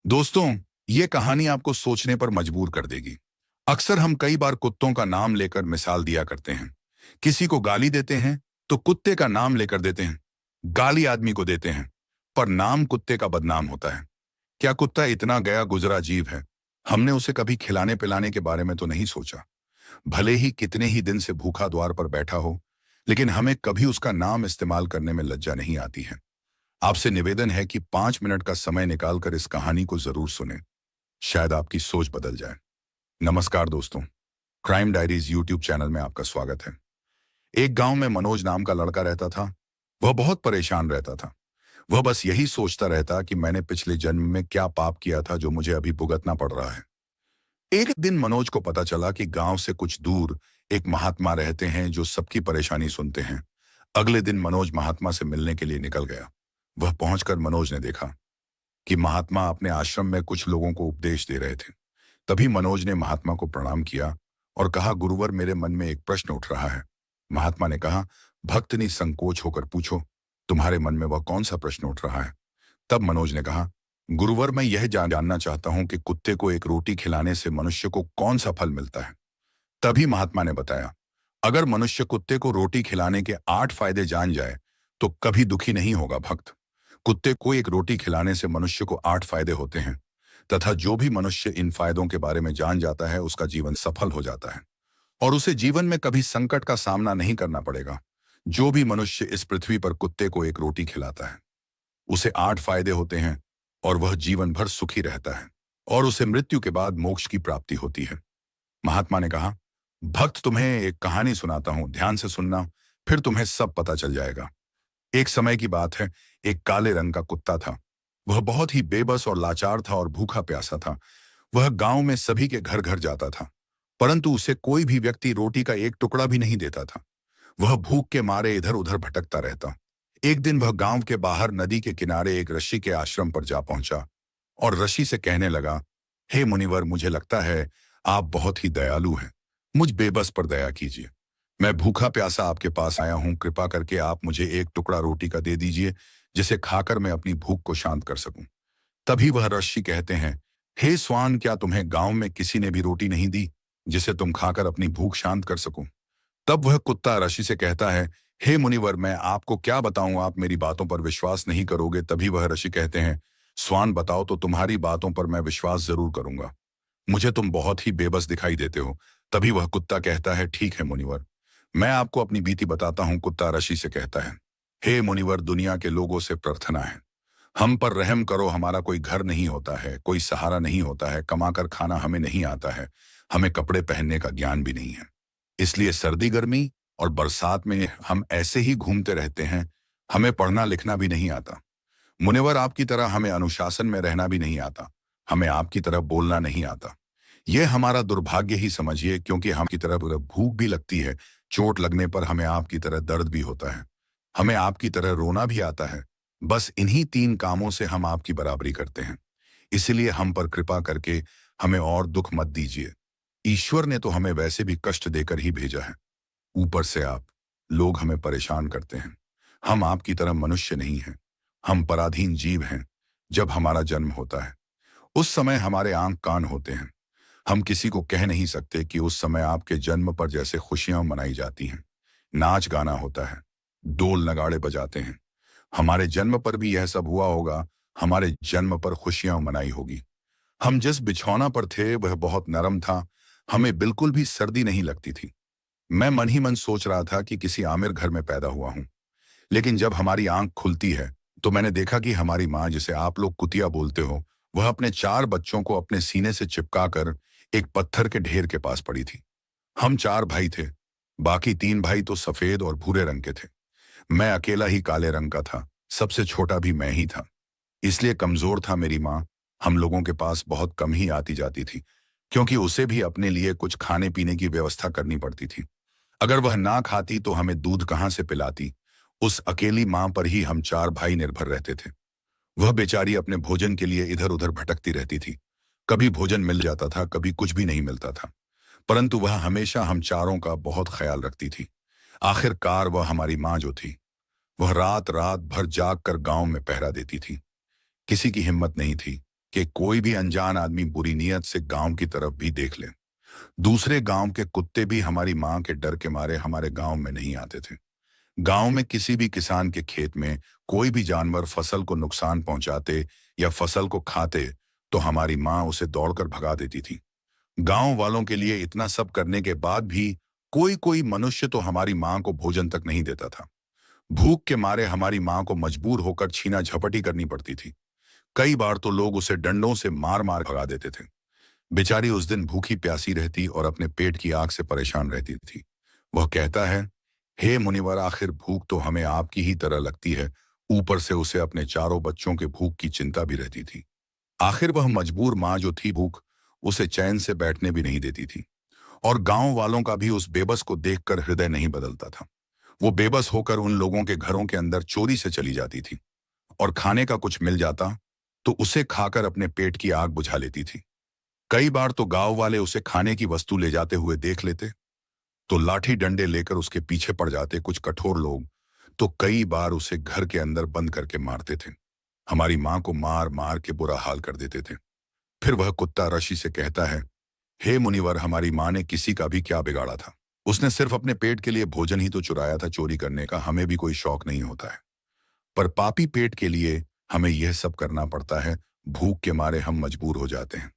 दोस्तों, ये कहानी आपको सोचने पर मजबूर कर देगी। अक्सर हम कई बार कुत्तों का नाम लेकर मिसाल दिया करते हैं। किसी को गाली देते हैं तो कुत्ते का नाम लेकर देते हैं। गाली आदमी को देते हैं, पर नाम कुत्ते का बदनाम होता है। क्या कुत्ता इतना गया गुजरा जीव है? हमने उसे कभी खिलाने पिलाने के बारे में तो नहीं सोचा। भले ही कितने ही दिन से भूखा द्वार पर बैठा हो, लेकिन हमें कभी उसका नाम इस्तेमाल करने में लज्जा नहीं आती है। आपसे निवेदन है कि 5 मिनट का समय निकालकर इस कहानी को जरूर सुने। शायद आपकी सोच बदल जाए। नमस्कार दोस्तों, क्राइम डायरीज यूट्यूब चैनल में आपका स्वागत है। एक गांव में मनोज नाम का लड़का रहता था। वह बहुत परेशान रहता था। वह बस यही सोचता रहता कि मैंने पिछले जन्म में क्या पाप किया था जो मुझे अभी भुगतना पड़ रहा है। एक दिन मनोज को पता चला कि गांव से कुछ दूर एक महात्मा रहते हैं जो सबकी परेशानी सुनते हैं। अगले दिन मनोज महात्मा से मिलने के लिए निकल गया। वह पहुंचकर मनोज ने देखा कि महात्मा अपने आश्रम में कुछ लोगों को उपदेश दे रहे थे। तभी मनोज ने महात्मा को प्रणाम किया और कहा, गुरुवर, मेरे मन में एक प्रश्न उठ रहा है। महात्मा ने कहा, भक्त निसंकोच होकर पूछो, तुम्हारे मन में वह कौन सा प्रश्न उठ रहा है? तब मनोज ने कहा, गुरुवर, मैं यह जानना चाहता हूं कि कुत्ते को एक रोटी खिलाने से मनुष्य को कौन सा फल मिलता है। तभी महात्मा ने बताया, अगर मनुष्य कुत्ते को रोटी खिलाने के 8 फायदे जान जाए तो कभी दुखी नहीं होगा भक्त। कुत्ते को एक रोटी खिलाने से मनुष्य को 8 फायदे होते हैं, तथा जो भी मनुष्य इन फायदों के बारे में जान जाता है उसका जीवन सफल हो जाता है और उसे जीवन में कभी संकट का सामना नहीं करना पड़ेगा। जो भी मनुष्य इस पृथ्वी पर कुत्ते को एक रोटी खिलाता है उसे 8 फायदे होते हैं और वह जीवन भर सुखी रहता है और उसे मृत्यु के बाद मोक्ष की प्राप्ति होती है। महात्मा ने कहा, भक्त, तुम्हें एक कहानी सुनाता हूं, ध्यान से सुनना, फिर तुम्हें सब पता चल जाएगा। एक समय की बात है। एक काले रंग का कुत्ता था। वह बहुत ही बेबस और लाचार था और भूखा प्यासा था। वह गांव में सभी के घर घर जाता था, परंतु उसे कोई भी व्यक्ति रोटी का एक टुकड़ा भी नहीं देता था। वह भूख के मारे इधर उधर भटकता रहता। एक दिन वह गांव के बाहर नदी के किनारे एक ऋषि के आश्रम पर जा पहुंचा और ऋषि से कहने लगा, हे मुनिवर, मुझे लगता है आप बहुत ही दयालु हैं। मुझ बेबस पर दया कीजिए। मैं भूखा प्यासा आपके पास आया हूं। कृपा करके आप मुझे एक टुकड़ा रोटी का दे दीजिए, जिसे खाकर मैं अपनी भूख को शांत कर सकूं। तभी वह ऋषि कहते हैं, हे स्वान, क्या तुम्हें गांव में किसी ने भी रोटी नहीं दी जिसे तुम खाकर अपनी भूख शांत कर सको? तब वह कुत्ता ऋषि से कहता है, हे मुनिवर, मैं आपको क्या बताऊं, आप मेरी बातों पर विश्वास नहीं करोगे। तभी वह ऋषि कहते हैं, स्वान, बताओ तो तुम्हारी बातों पर मैं विश्वास जरूर करूंगा। मुझे तुम बहुत ही बेबस दिखाई देते हो। तभी वह कुत्ता कहता है, ठीक है मुनिवर, मैं आपको अपनी बीती बताता हूं। कुत्ता ऋषि से कहता है, हे मुनिवर, दुनिया के लोगों से प्रार्थना है, हम पर रहम करो। हमारा कोई घर नहीं होता है, कोई सहारा नहीं होता है, कमाकर खाना हमें नहीं आता है, हमें कपड़े पहनने का ज्ञान भी नहीं है। इसलिए सर्दी गर्मी और बरसात में हम ऐसे ही घूमते रहते हैं। हमें पढ़ना लिखना भी नहीं आता। मुनिवर, आपकी तरह हमें अनुशासन में रहना भी नहीं आता। हमें आपकी तरह बोलना नहीं आता। यह हमारा दुर्भाग्य ही समझिए, क्योंकि हम की तरह भूख भी लगती है। चोट लगने पर हमें आपकी तरह दर्द भी होता है। हमें आपकी तरह रोना भी आता है। बस इन्हीं 3 कामों से हम आपकी बराबरी करते हैं। इसलिए हम पर कृपा करके हमें और दुख मत दीजिए। ईश्वर ने तो हमें वैसे भी कष्ट देकर ही भेजा है, ऊपर से आप लोग हमें परेशान करते हैं। हम आपकी तरह मनुष्य नहीं हैं। हम पराधीन जीव हैं। जब हमारा जन्म होता है उस समय हमारे आंख कान होते हैं। हम किसी को कह नहीं सकते कि उस समय आपके जन्म पर जैसे खुशियां मनाई जाती हैं। नाच गाना होता है, ढोल नगाड़े बजाते हैं। हमारे जन्म पर भी यह सब हुआ होगा। हमारे जन्म पर खुशियां मनाई होगी। हम जिस बिछौना पर थे वह बहुत नरम था। हमें बिल्कुल भी सर्दी नहीं लगती थी। मैं मन ही मन सोच रहा था कि किसी आमिर घर में पैदा हुआ हूं। लेकिन जब हमारी आंख खुलती है तो मैंने देखा कि हमारी माँ, जिसे आप लोग कुतिया बोलते हो, वह अपने 4 बच्चों को अपने सीने से चिपका कर एक पत्थर के ढेर के पास पड़ी थी। हम 4 भाई थे। बाकी 3 भाई तो सफेद और भूरे रंग के थे। मैं अकेला ही काले रंग का था। सबसे छोटा भी मैं ही था। इसलिए कमजोर था मेरी माँ। हम लोगों के पास बहुत कम ही आती जाती थी, क्योंकि उसे भी अपने लिए कुछ खाने पीने की व्यवस्था करनी पड़ती थी। अगर वह ना खाती तो हमें दूध कहाँ से पिलाती। उस अकेली माँ पर ही हम 4 भाई निर्भर रहते थे। वह बेचारी अपने भोजन के लिए इधर उधर भटकती रहती थी। कभी भोजन मिल जाता था, कभी कुछ भी नहीं मिलता था, परंतु वह हमेशा हम चारों का बहुत ख्याल रखती थी। आखिरकार वह हमारी माँ जो थी, वह रात रात भर जाग कर गांव में पहरा देती थी। किसी की हिम्मत नहीं थी कि कोई भी अनजान आदमी बुरी नीयत से गांव की तरफ भी देख ले। दूसरे गांव के कुत्ते भी हमारी मां के डर के मारे हमारे गांव में नहीं आते थे। गांव में किसी भी किसान के खेत में कोई भी जानवर फसल को नुकसान पहुंचाते या फसल को खाते तो हमारी मां उसे दौड़कर भगा देती थी। गांव वालों के लिए इतना सब करने के बाद भी कोई कोई मनुष्य तो हमारी मां को भोजन तक नहीं देता था। भूख के मारे हमारी मां को मजबूर होकर छीना झपटी करनी पड़ती थी। कई बार तो लोग उसे डंडों से मार मार भगा देते थे। बेचारी उस दिन भूखी प्यासी रहती और अपने पेट की आग से परेशान रहती थी। वह कहता है, हे मुनिवर, आखिर भूख तो हमें आपकी ही तरह लगती है, ऊपर से उसे अपने चारों बच्चों के भूख की चिंता भी रहती थी। आखिर वह मजबूर मां जो थी, भूख उसे चैन से बैठने भी नहीं देती थी। और गांव वालों का भी उस बेबस को देखकर हृदय नहीं बदलता था। वो बेबस होकर उन लोगों के घरों के अंदर चोरी से चली जाती थी और खाने का कुछ मिल जाता तो उसे खाकर अपने पेट की आग बुझा लेती थी। कई बार तो गांव वाले उसे खाने की वस्तु ले जाते हुए देख लेते तो लाठी डंडे लेकर उसके पीछे पड़ जाते। कुछ कठोर लोग तो कई बार उसे घर के अंदर बंद करके मारते थे। हमारी मां को मार मार के बुरा हाल कर देते थे। फिर वह कुत्ता ऋषि से कहता है, हे मुनिवर, हमारी मां ने किसी का भी क्या बिगाड़ा था? उसने सिर्फ अपने पेट के लिए भोजन ही तो चुराया था। चोरी करने का हमें भी कोई शौक नहीं होता है, पर पापी पेट के लिए हमें यह सब करना पड़ता है। भूख के मारे हम मजबूर हो जाते हैं।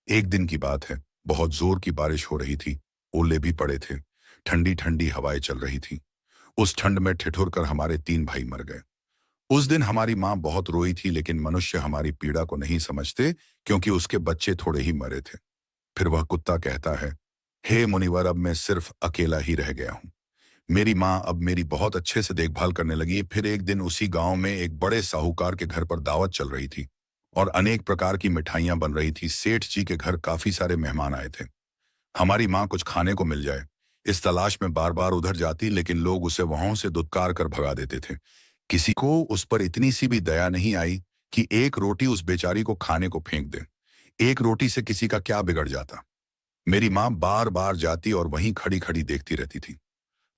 एक दिन की बात है, बहुत जोर की बारिश हो रही थी, ओले भी पड़े थे, ठंडी ठंडी हवाएं चल रही थी। उस ठंड में ठिठुर कर हमारे 3 भाई मर गए। उस दिन हमारी मां बहुत रोई थी, लेकिन मनुष्य हमारी पीड़ा को नहीं समझते क्योंकि उसके बच्चे थोड़े ही मरे थे। फिर वह कुत्ता कहता है, हे मुनिवर, अब मैं सिर्फ अकेला ही रह गया हूं। मेरी मां अब मेरी बहुत अच्छे से देखभाल करने लगी। फिर एक दिन उसी गांव में एक बड़े साहूकार के घर पर दावत चल रही थी और अनेक प्रकार की मिठाइयां बन रही थी। सेठ जी के घर काफी सारे मेहमान आए थे। हमारी मां कुछ खाने को मिल जाए इस तलाश में बार बार उधर जाती, लेकिन लोग उसे वहां से दुत्कार कर भगा देते थे। किसी को उस पर इतनी सी भी दया नहीं आई कि एक रोटी उस बेचारी को खाने को फेंक दे। एक रोटी से किसी का क्या बिगड़ जाता? मेरी मां बार बार जाती और वहीं खड़ी खड़ी देखती रहती थी।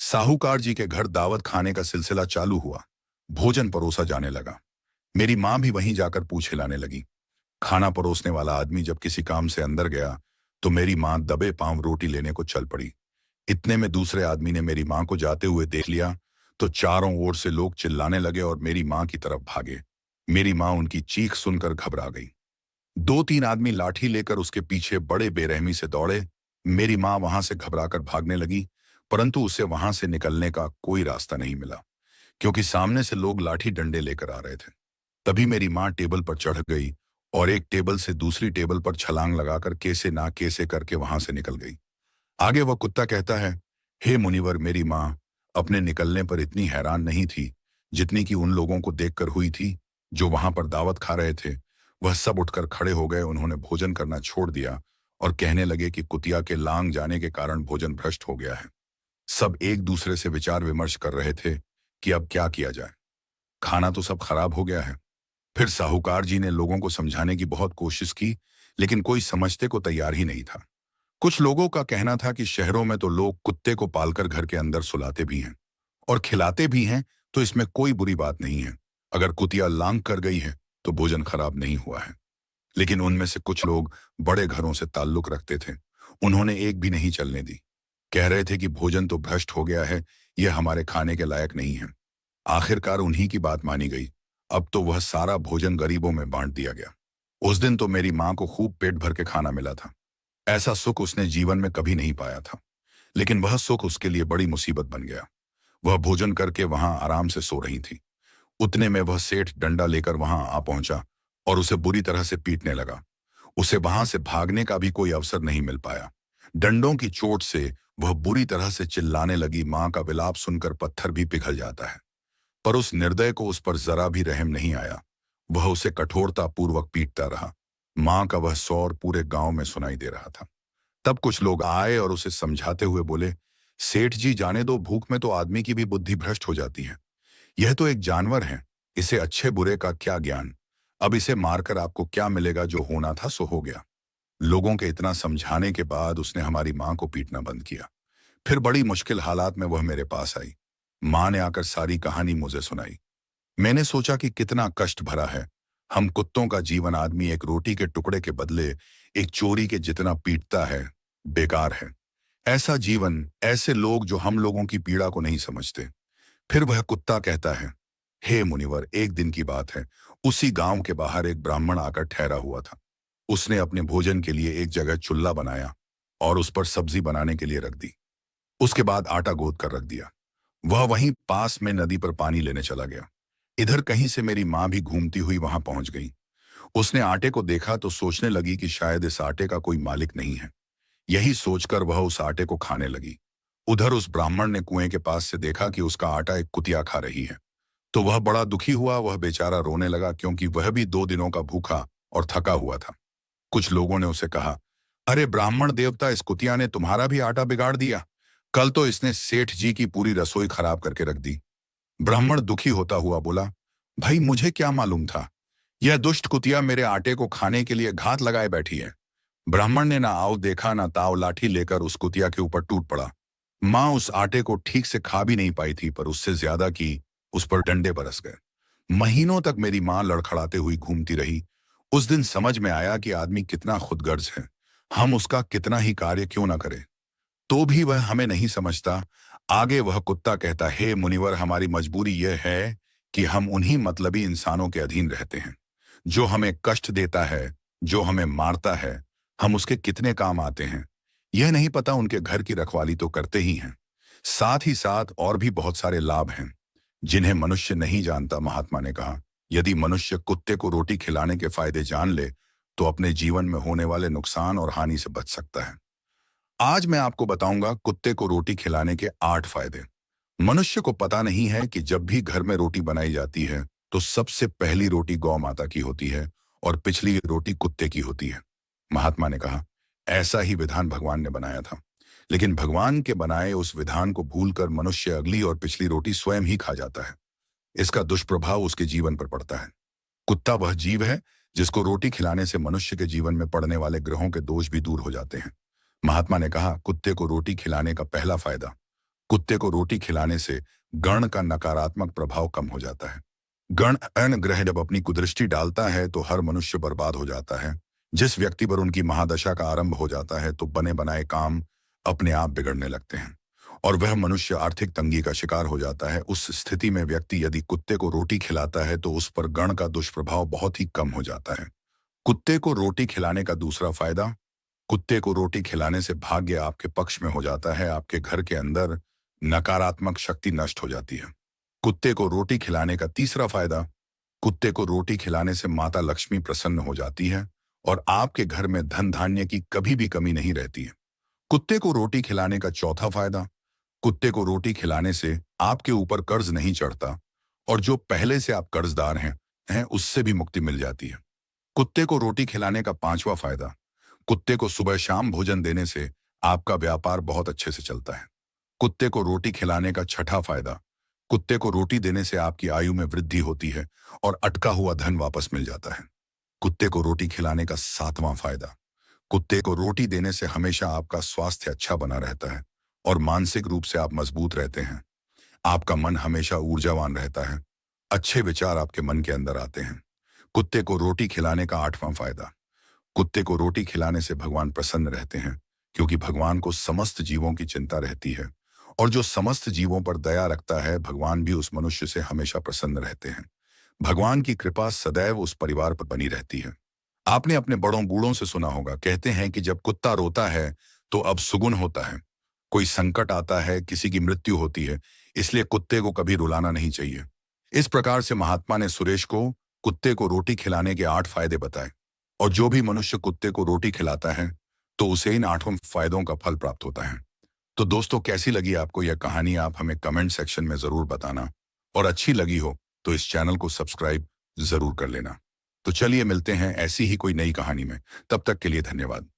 साहूकार जी के घर दावत खाने का सिलसिला चालू हुआ। भोजन परोसा जाने लगा। मेरी मां भी वहीं जाकर पूछे लाने लगी। खाना परोसने वाला आदमी जब किसी काम से अंदर गया तो मेरी मां दबे पांव रोटी लेने को चल पड़ी। इतने में दूसरे आदमी ने मेरी मां को जाते हुए देख लिया तो चारों ओर से लोग चिल्लाने लगे और मेरी मां की तरफ भागे। मेरी मां उनकी चीख सुनकर घबरा गई। 2-3 आदमी लाठी लेकर उसके पीछे बड़े बेरहमी से दौड़े। मेरी मां वहां से घबराकर भागने लगी, परंतु उसे वहां से निकलने का कोई रास्ता नहीं मिला क्योंकि सामने से लोग लाठी डंडे लेकर आ रहे थे। तभी मेरी मां टेबल पर चढ़ गई और एक टेबल से दूसरी टेबल पर छलांग लगाकर कैसे ना कैसे करके वहां से निकल गई। आगे वह कुत्ता कहता है, हे मुनिवर, मेरी मां अपने निकलने पर इतनी हैरान नहीं थी जितनी कि उन लोगों को देखकर हुई थी जो वहां पर दावत खा रहे थे। वह सब उठकर खड़े हो गए। उन्होंने भोजन करना छोड़ दिया और कहने लगे कि कुतिया के लांग जाने के कारण भोजन भ्रष्ट हो गया है। सब एक दूसरे से विचार विमर्श कर रहे थे कि अब क्या किया जाए। खाना तो सब खराब हो गया है। फिर साहूकार जी ने लोगों को समझाने की बहुत कोशिश की, लेकिन कोई समझते को तैयार ही नहीं था। कुछ लोगों का कहना था कि शहरों में तो लोग कुत्ते को पालकर घर के अंदर सुलाते भी हैं और खिलाते भी हैं, तो इसमें कोई बुरी बात नहीं है। अगर कुतिया लांग कर गई है तो भोजन खराब नहीं हुआ है। लेकिन उनमें से कुछ लोग बड़े घरों से ताल्लुक रखते थे। उन्होंने एक भी नहीं चलने दी। कह रहे थे कि भोजन तो भ्रष्ट हो गया है, यह हमारे खाने के लायक नहीं है। आखिरकार उन्हीं की बात मानी गई। अब तो वह सारा भोजन गरीबों में बांट दिया गया। उस दिन तो मेरी मां को खूब पेट भर के खाना मिला था। ऐसा सुख उसने जीवन में कभी नहीं पाया था, लेकिन वह सुख उसके लिए बड़ी मुसीबत बन गया। वह भोजन करके वहां आराम से सो रही थी। उतने में वह सेठ डंडा लेकर वहां आ पहुंचा और उसे बुरी तरह से पीटने लगा। उसे वहां से भागने का भी कोई अवसर नहीं मिल पाया। डंडों की चोट से वह बुरी तरह से चिल्लाने लगी। मां का विलाप सुनकर पत्थर भी पिघल जाता है, पर उस निर्दय को उस पर जरा भी रहम नहीं आया। वह उसे कठोरता पूर्वक पीटता रहा। मां का वह सौर पूरे गांव में सुनाई दे रहा था। तब कुछ लोग आए और उसे समझाते हुए बोले, सेठ जी, जाने दो, भूख में तो आदमी की भी बुद्धि भ्रष्ट हो जाती है। यह तो एक जानवर है, इसे अच्छे बुरे का क्या ज्ञान। अब इसे मारकर आपको क्या मिलेगा? जो होना था सो हो गया। लोगों के इतना समझाने के बाद उसने हमारी मां को पीटना बंद किया। फिर बड़ी मुश्किल हालात में वह मेरे पास आई। मां ने आकर सारी कहानी मुझे सुनाई। मैंने सोचा कि कितना कष्ट भरा है। हम कुत्तों का जीवन आदमी एक रोटी के टुकड़े के बदले एक चोरी के जितना पीटता है, बेकार है। ऐसा जीवन, ऐसे लोग जो हम लोगों की पीड़ा को नहीं समझते। फिर वह कुत्ता कहता है, हे मुनिवर, एक दिन की बात है, उसी गांव के बाहर एक ब्राह्मण आकर ठहरा हुआ था। उसने अपने भोजन के लिए एक जगह चूल्हा बनाया और उस पर सब्जी बनाने के लिए रख दी। उसके बाद आटा गोद कर रख दिया। वह वहीं पास में नदी पर पानी लेने चला गया। इधर कहीं से मेरी माँ भी घूमती हुई वहां पहुंच गई। उसने आटे को देखा तो सोचने लगी कि शायद इस आटे का कोई मालिक नहीं है। यही सोचकर वह उस आटे को खाने लगी। उधर उस ब्राह्मण ने कुएं के पास से देखा कि उसका आटा एक कुतिया खा रही है। तो वह बड़ा दुखी हुआ। वह बेचारा रोने लगा, क्योंकि वह भी 2 दिनों का भूखा और थका हुआ था। कुछ लोगों ने उसे कहा, अरे ब्राह्मण देवता, इस कुतिया ने तुम्हारा भी आटा बिगाड़ दिया। कल तो इसने सेठ जी की पूरी रसोई खराब करके रख दी। ब्राह्मण दुखी होता हुआ बोला, भाई मुझे क्या मालूम था, यह दुष्ट कुतिया मेरे आटे को खाने के लिए घात लगाए बैठी है। ब्राह्मण ने ना आओ देखा ना ताव, लाठी लेकर उस कुतिया के ऊपर टूट पड़ा। माँ उस आटे को ठीक से खा भी नहीं पाई थी, पर उससे ज्यादा की उस पर डंडे बरस गए। महीनों तक मेरी माँ लड़खड़ाते हुई घूमती रही। उस दिन समझ में आया कि आदमी कितना खुदगर्ज है। हम उसका कितना ही कार्य क्यों ना करें, तो भी वह हमें नहीं समझता। आगे वह कुत्ता कहता, हे मुनिवर, हमारी मजबूरी यह है कि हम उन्हीं मतलबी इंसानों के अधीन रहते हैं। जो हमें कष्ट देता है, जो हमें मारता है, हम उसके कितने काम आते हैं यह नहीं पता। उनके घर की रखवाली तो करते ही हैं, साथ ही साथ और भी बहुत सारे लाभ हैं जिन्हें मनुष्य नहीं जानता। महात्मा ने कहा, यदि मनुष्य कुत्ते को रोटी खिलाने के फायदे जान ले तो अपने जीवन में होने वाले नुकसान और हानि से बच सकता है। आज मैं आपको बताऊंगा कुत्ते को रोटी खिलाने के 8 फायदे। मनुष्य को पता नहीं है कि जब भी घर में रोटी बनाई जाती है तो सबसे पहली रोटी गौ माता की होती है और पिछली रोटी कुत्ते की होती है। महात्मा ने कहा, ऐसा ही विधान भगवान ने बनाया था, लेकिन भगवान के बनाए उस विधान को भूलकर मनुष्य अगली और पिछली रोटी स्वयं ही खा जाता है। इसका दुष्प्रभाव उसके जीवन पर पड़ता है। कुत्ता वह जीव है जिसको रोटी खिलाने से मनुष्य के जीवन में पड़ने वाले ग्रहों के दोष भी दूर हो जाते हैं। महात्मा ने कहा, कुत्ते को रोटी खिलाने का पहला फायदा, कुत्ते को रोटी खिलाने से गण का नकारात्मक प्रभाव कम हो जाता है। गण अन ग्रह जब अपनी कुदृष्टि डालता है तो हर मनुष्य बर्बाद हो जाता है। जिस व्यक्ति पर उनकी महादशा का आरंभ हो जाता है तो बने बनाए काम अपने आप बिगड़ने लगते हैं और वह मनुष्य आर्थिक तंगी का शिकार हो जाता है। उस स्थिति में व्यक्ति यदि कुत्ते को रोटी खिलाता है तो उस पर गण का दुष्प्रभाव बहुत ही कम हो जाता है। कुत्ते को रोटी खिलाने का दूसरा फायदा, कुत्ते को रोटी खिलाने से भाग्य आपके पक्ष में हो जाता है। आपके घर के अंदर नकारात्मक शक्ति नष्ट हो जाती है। कुत्ते को रोटी खिलाने का तीसरा फायदा, कुत्ते को रोटी खिलाने से माता लक्ष्मी प्रसन्न हो जाती है और आपके घर में धन धान्य की कभी भी कमी नहीं रहती है। कुत्ते को रोटी खिलाने का चौथा फायदा, कुत्ते को रोटी खिलाने से आपके ऊपर कर्ज नहीं चढ़ता और जो पहले से आप कर्जदार हैं उससे भी मुक्ति मिल जाती है। कुत्ते को रोटी खिलाने का पांचवा फायदा, कुत्ते को सुबह शाम भोजन देने से आपका व्यापार बहुत अच्छे से चलता है। कुत्ते को रोटी खिलाने का छठा फायदा, कुत्ते को रोटी देने से आपकी आयु में वृद्धि होती है और अटका हुआ धन वापस मिल जाता है। कुत्ते को रोटी खिलाने का सातवां फायदा, कुत्ते को रोटी देने से हमेशा आपका स्वास्थ्य अच्छा बना रहता है और मानसिक रूप से आप मजबूत रहते हैं। आपका मन हमेशा ऊर्जावान रहता है, अच्छे विचार आपके मन के अंदर आते हैं। कुत्ते को रोटी खिलाने का आठवां फायदा, कुत्ते को रोटी खिलाने से भगवान प्रसन्न रहते हैं, क्योंकि भगवान को समस्त जीवों की चिंता रहती है और जो समस्त जीवों पर दया रखता है भगवान भी उस मनुष्य से हमेशा प्रसन्न रहते हैं। भगवान की कृपा सदैव उस परिवार पर बनी रहती है। आपने अपने बड़ों बूढ़ों से सुना होगा, कहते हैं कि जब कुत्ता रोता है तो अब सुगुन होता है। कोई संकट आता है, किसी की मृत्यु होती है, इसलिए कुत्ते को कभी रुलाना नहीं चाहिए। इस प्रकार से महात्मा ने सुरेश को कुत्ते को रोटी खिलाने के 8 फायदे बताए और जो भी मनुष्य कुत्ते को रोटी खिलाता है तो उसे इन 8 फायदों का फल प्राप्त होता है। तो दोस्तों, कैसी लगी आपको यह कहानी, आप हमें कमेंट सेक्शन में जरूर बताना और अच्छी लगी हो तो इस चैनल को सब्सक्राइब जरूर कर लेना। तो चलिए मिलते हैं ऐसी ही कोई नई कहानी में, तब तक के लिए धन्यवाद।